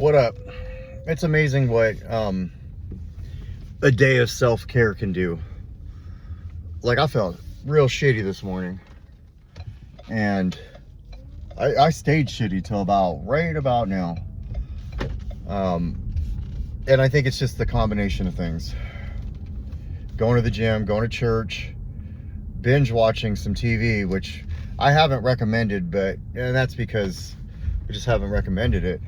What up? It's amazing what a day of self-care can do. Like, I felt real shitty this morning, and I stayed shitty till right about now. And I think it's just the combination of things. Going to the gym, going to church, binge watching some TV, which I haven't recommended, and that's because I just haven't recommended it.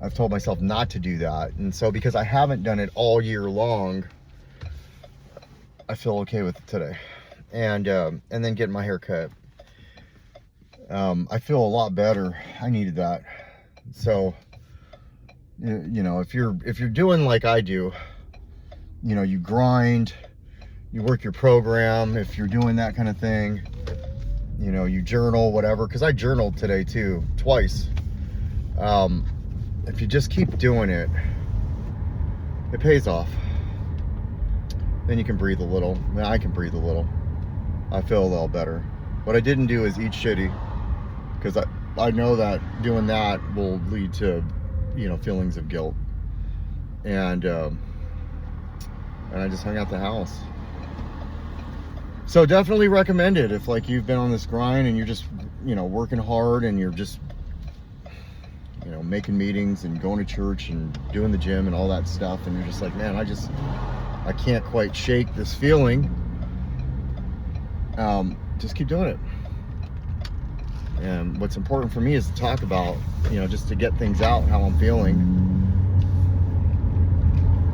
I've told myself not to do that. And so because I haven't done it all year long, I feel okay with it today. And then getting my hair cut. I feel a lot better. I needed that. So, you know, if you're doing like I do, you know, you grind, you work your program, if you're doing that kind of thing, you know, you journal, whatever, because I journaled today too, twice. If you just keep doing it, it pays off. Then you can breathe a little. I can breathe a little. I feel a little better. What I didn't do is eat shitty, because I know that doing that will lead to, you know, feelings of guilt. And I just hung out the house. So definitely recommend it if, like, you've been on this grind and you're just, you know, working hard and you're just, you know, making meetings and going to church and doing the gym and all that stuff, and you're just like, man, I can't quite shake this feeling. Just keep doing it. And what's important for me is to talk about, you know, just to get things out, how I'm feeling.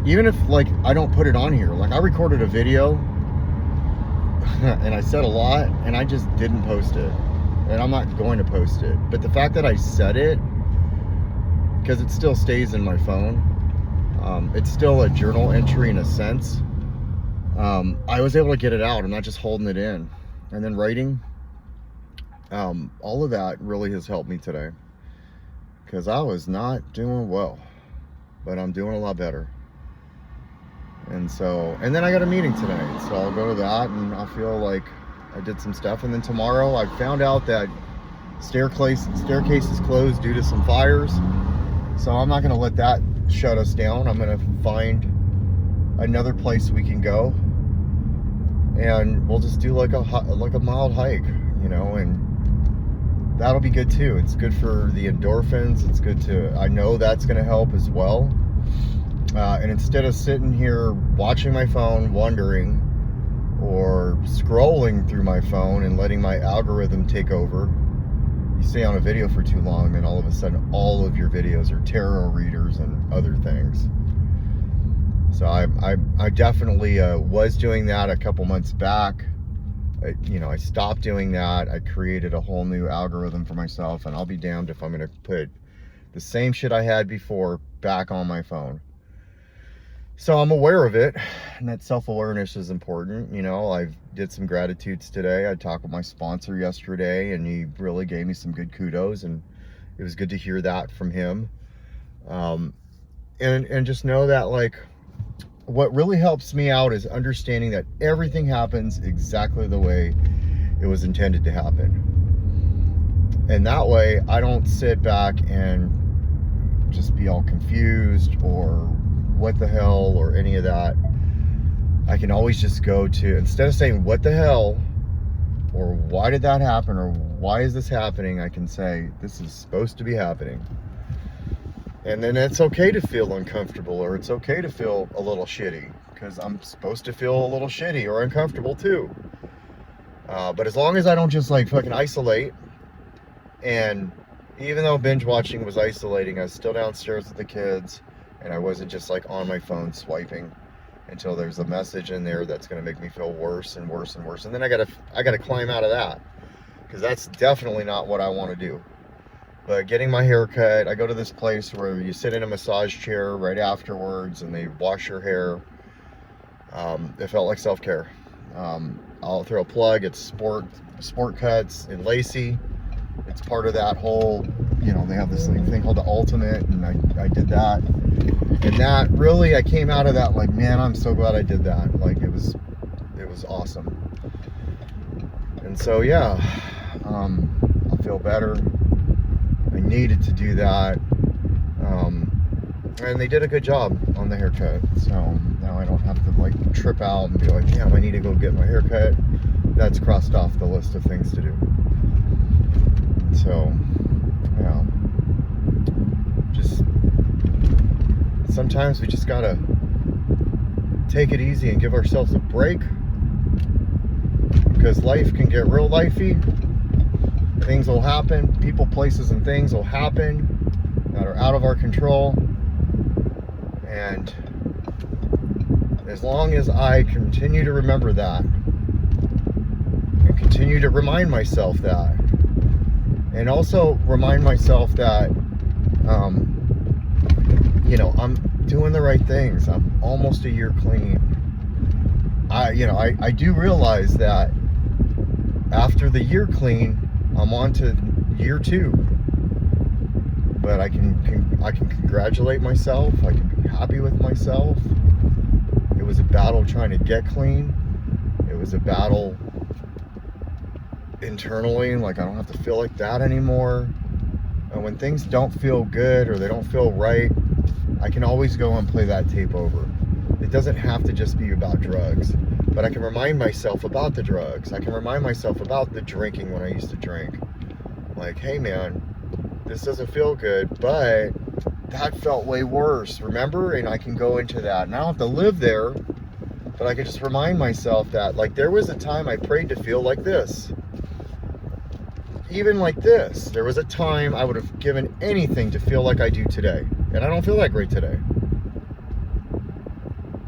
Even if, like, I don't put it on here. Like, I recorded a video and I said a lot and I just didn't post it. And I'm not going to post it. But the fact that I said it, because it still stays in my phone, it's still a journal entry in a sense. I was able to get it out. I'm not just holding it in. And then writing, all of that really has helped me today, because I was not doing well, but I'm doing a lot better. And then I got a meeting today, so I'll go to that and I'll feel like I did some stuff. And then tomorrow I found out that staircase is closed due to some fires. So I'm not going to let that shut us down. I'm going to find another place we can go, and we'll just do like a mild hike, you know, and that'll be good too. It's good for the endorphins. It's good I know that's going to help as well. And instead of sitting here watching my phone, wondering, or scrolling through my phone and letting my algorithm take over, you stay on a video for too long, and all of a sudden all of your videos are tarot readers and other things. So I definitely was doing that a couple months back. I stopped doing that. I created a whole new algorithm for myself, and I'll be damned if I'm going to put the same shit I had before back on my phone. So I'm aware of it, and that self-awareness is important. You know, I did some gratitudes today. I talked with my sponsor yesterday, and he really gave me some good kudos, and it was good to hear that from him. And just know that, like, what really helps me out is understanding that everything happens exactly the way it was intended to happen. And that way, I don't sit back and just be all confused or what the hell or any of that. I can always just go to, instead of saying what the hell or why did that happen or why is this happening, I can say this is supposed to be happening. And then it's okay to feel uncomfortable, or it's okay to feel a little shitty, because I'm supposed to feel a little shitty or uncomfortable too. But as long as I don't just like fucking isolate, and even though binge watching was isolating, I was still downstairs with the kids, and I wasn't just like on my phone swiping until there's a message in there that's going to make me feel worse and worse and worse. And then I gotta climb out of that, because that's definitely not what I want to do. But getting my hair cut, I go to this place where you sit in a massage chair right afterwards and they wash your hair. It felt like self-care. I'll throw a plug. It's Sport Cuts in Lacey. It's part of that whole, you know, they have this thing called the Ultimate, and I did that. And that really, I came out of that like, man, I'm so glad I did that. Like, it was awesome. And so, yeah, I feel better. I needed to do that. And they did a good job on the haircut. So now I don't have to like trip out and be like, damn, I need to go get my haircut. That's crossed off the list of things to do. So, yeah. Just sometimes we just gotta take it easy and give ourselves a break, because life can get real lifey. Things will happen, people, places, and things will happen that are out of our control. And as long as I continue to remember that and continue to remind myself that, and also remind myself that you know, I'm doing the right things. I'm almost a year clean. I do realize that after the year clean, I'm on to year 2. But I can congratulate myself. I can be happy with myself. It was a battle trying to get clean. It was a battle internally, like I don't have to feel like that anymore. And when things don't feel good or they don't feel right, I can always go and play that tape over. It doesn't have to just be about drugs, but I can remind myself about the drugs. I can remind myself about the drinking when I used to drink. Like, hey man, this doesn't feel good, but that felt way worse, remember? And I can go into that. And I don't have to live there, but I can just remind myself that, like, there was a time I prayed to feel like this. Even like this. There was a time I would have given anything to feel like I do today. And I don't feel that great today.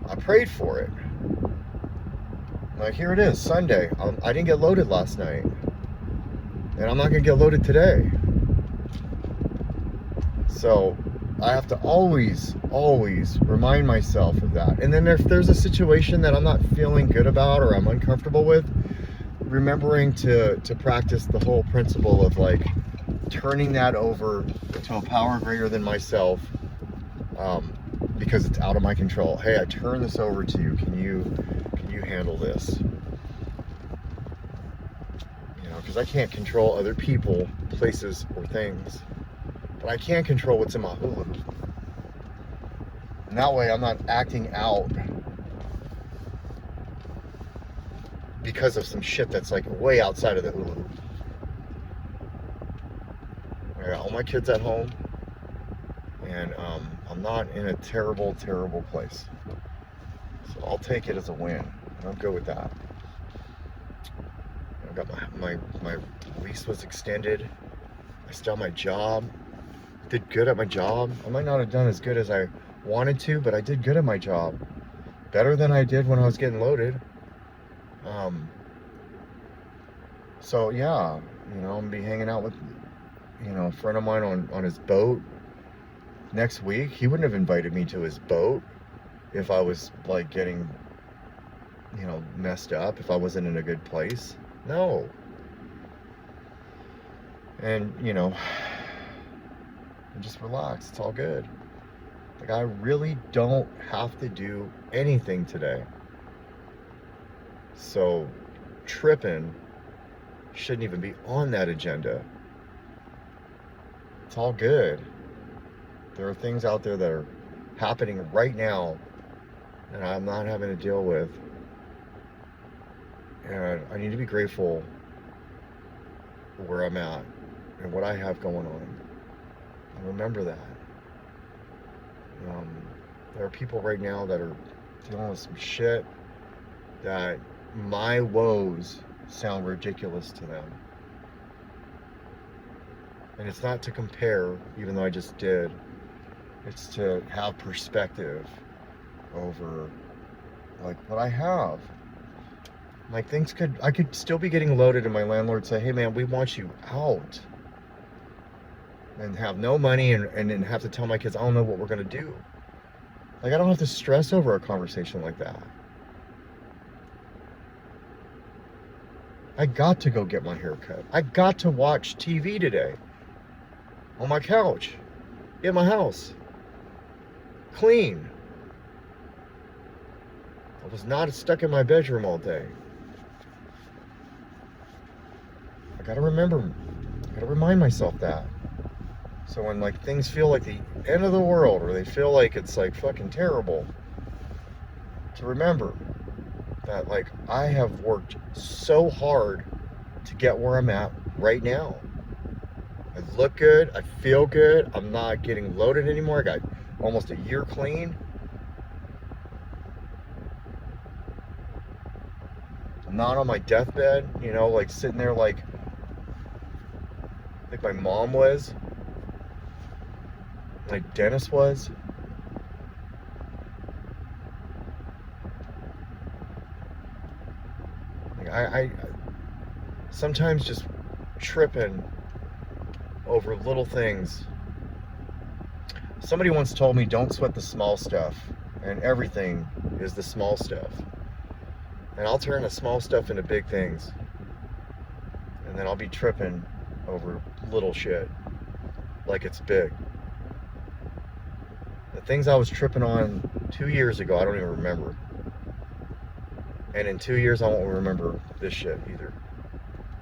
I prayed for it. Like, here it is, Sunday. I didn't get loaded last night. And I'm not going to get loaded today. So I have to always remind myself of that. And then if there's a situation that I'm not feeling good about or I'm uncomfortable with, remembering to practice the whole principle of like turning that over to a power greater than myself, because it's out of my control. Hey, I turn this over to you. Can you handle this? You know, because I can't control other people, places, or things. But I can control what's in my hula hoop. And that way I'm not acting out because of some shit that's like way outside of the hula hoop. I got all my kids at home, and I'm not in a terrible place. So I'll take it as a win. I'm good with that. I got my lease was extended. I still have my job. Did good at my job. I might not have done as good as I wanted to, but I did good at my job. Better than I did when I was getting loaded. So yeah, you know, I'm gonna be hanging out with, you know, a friend of mine on his boat next week. He wouldn't have invited me to his boat if I was like getting, you know, messed up, if I wasn't in a good place. No. And, you know, just relax. It's all good. Like, I really don't have to do anything today. So tripping shouldn't even be on that agenda. It's all good. There are things out there that are happening right now that I'm not having to deal with. And I need to be grateful for where I'm at and what I have going on. And remember that. There are people right now that are dealing with some shit that my woes sound ridiculous to them. And it's not to compare, even though I just did. It's to have perspective over like what I have. Like, I could still be getting loaded and my landlord say, hey man, we want you out. And have no money and then have to tell my kids, I don't know what we're gonna do. Like, I don't have to stress over a conversation like that. I got to go get my hair cut. I got to watch TV today. On my couch. In my house. Clean. I was not stuck in my bedroom all day. I gotta remind myself that. So when like things feel like the end of the world, or they feel like it's like fucking terrible, to remember that like I have worked so hard to get where I'm at right now. I look good, I feel good, I'm not getting loaded anymore. I got almost a year clean. I'm not on my deathbed, you know, like sitting there like my mom was, like Dennis was. Like I sometimes just tripping over little things. Somebody once told me, don't sweat the small stuff, and everything is the small stuff. And I'll turn the small stuff into big things, and then I'll be tripping over little shit like it's big. The things I was tripping on 2 years ago, I don't even remember. And in 2 years, I won't remember this shit either.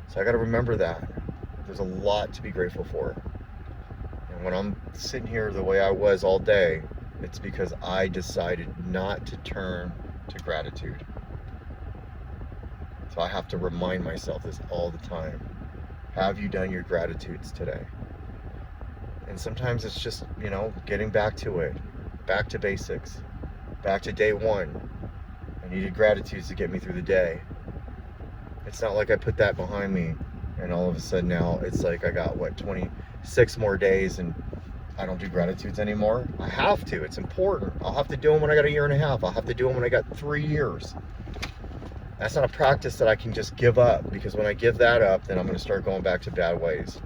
So I got to remember that. There's a lot to be grateful for. And when I'm sitting here the way I was all day, it's because I decided not to turn to gratitude. So I have to remind myself this all the time. Have you done your gratitudes today? And sometimes it's just, you know, getting back to it. Back to basics. Back to day one. I needed gratitudes to get me through the day. It's not like I put that behind me and all of a sudden now it's like I got, 26 more days and I don't do gratitudes anymore. I have to. It's important. I'll have to do them when I got a year and a half. I'll have to do them when I got 3 years. That's not a practice that I can just give up, because when I give that up, then I'm going to start going back to bad ways.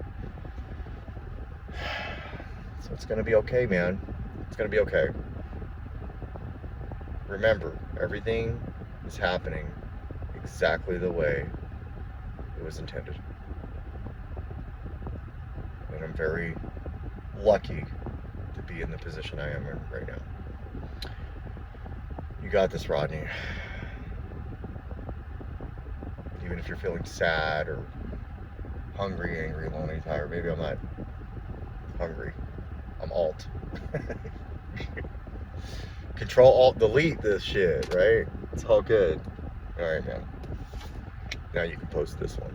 So it's going to be okay, man. It's going to be okay. Remember, everything is happening exactly the way it was intended. And I'm very lucky to be in the position I am in right now. You got this, Rodney. Even if you're feeling sad or hungry, angry, lonely, tired. Maybe I'm not hungry. I'm alt. Control Alt Delete this shit, right? It's all good. All right, man. Now you can post this one.